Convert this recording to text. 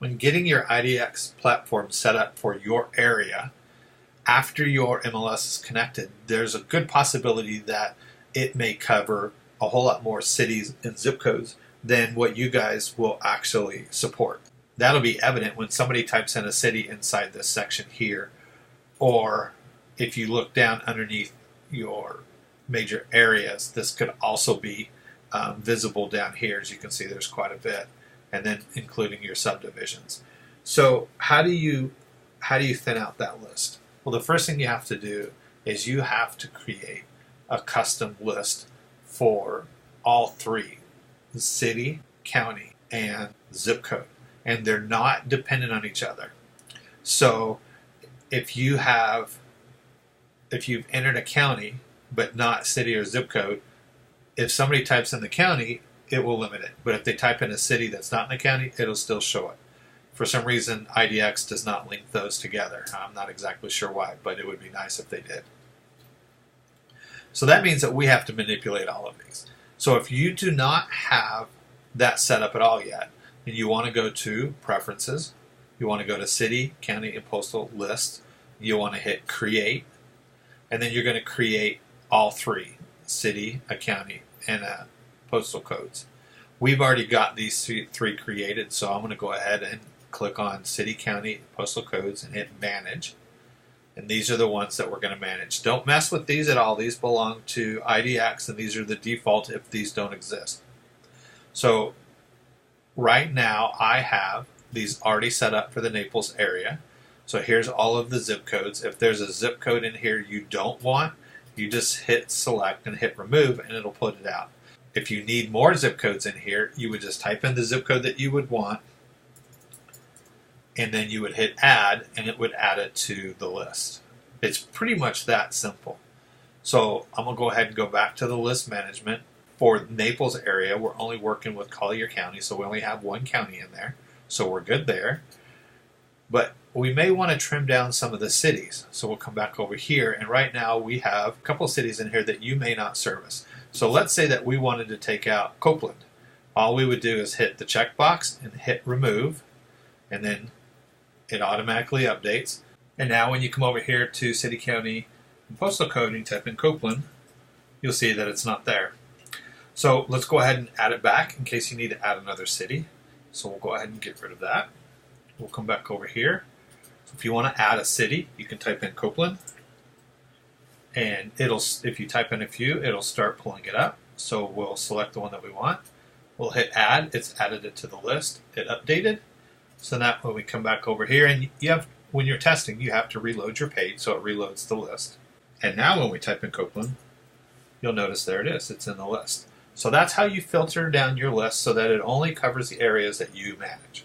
when getting your IDX platform set up for your area, after your MLS is connected, there's a good possibility that it may cover a whole lot more cities and zip codes than what you guys will actually support. That'll be evident when somebody types in a city inside this section here, or if you look down underneath your major areas, this could also be visible down here. As you can see, there's quite a bit, and then including your subdivisions. So how do you thin out that list? Well, the first thing you have to do is you have to create a custom list for all three: the city, county, and zip code. And they're not dependent on each other. So if you've entered a county but not city or zip code, if somebody types in the county, it will limit it. But if they type in a city that's not in the county, it'll still show it. For some reason, IDX does not link those together. I'm not exactly sure why, but it would be nice if they did. So that means that we have to manipulate all of these. So if you do not have that set up at all yet, and you want to go to Preferences, you want to go to City, County, and Postal List, you want to hit Create, and then you're going to create all three: city, a county, and a postal codes. We've already got these three created, so I'm going to go ahead and click on City, County, Postal Codes and hit Manage. And these are the ones that we're going to manage. Don't mess with these at all. These belong to IDX, and these are the default if these don't exist. So right now I have these already set up for the Naples area. So here's all of the zip codes. If there's a zip code in here you don't want, you just hit select and hit remove, and it'll put it out. If you need more zip codes in here, you would just type in the zip code that you would want, and then you would hit add, and it would add it to the list. It's pretty much that simple. So I'm going to go ahead and go back to the list management. For Naples area, we're only working with Collier County, so we only have one county in there, so we're good there. But we may want to trim down some of the cities, so we'll come back over here, and right now we have a couple of cities in here that you may not service. So let's say that we wanted to take out Copeland. All we would do is hit the checkbox and hit remove, and then it automatically updates. And now when you come over here to City, County, and Postal Code and you type in Copeland, you'll see that it's not there. So let's go ahead and add it back in case you need to add another city. So we'll go ahead and get rid of that. We'll come back over here. So if you want to add a city, you can type in Copeland. And if you type in a few, it'll start pulling it up. So we'll select the one that we want. We'll hit add. It's added it to the list. It updated. So now when we come back over here, and when you're testing, you have to reload your page, so it reloads the list. And now when we type in Copeland, you'll notice there it is. It's in the list. So that's how you filter down your list so that it only covers the areas that you manage.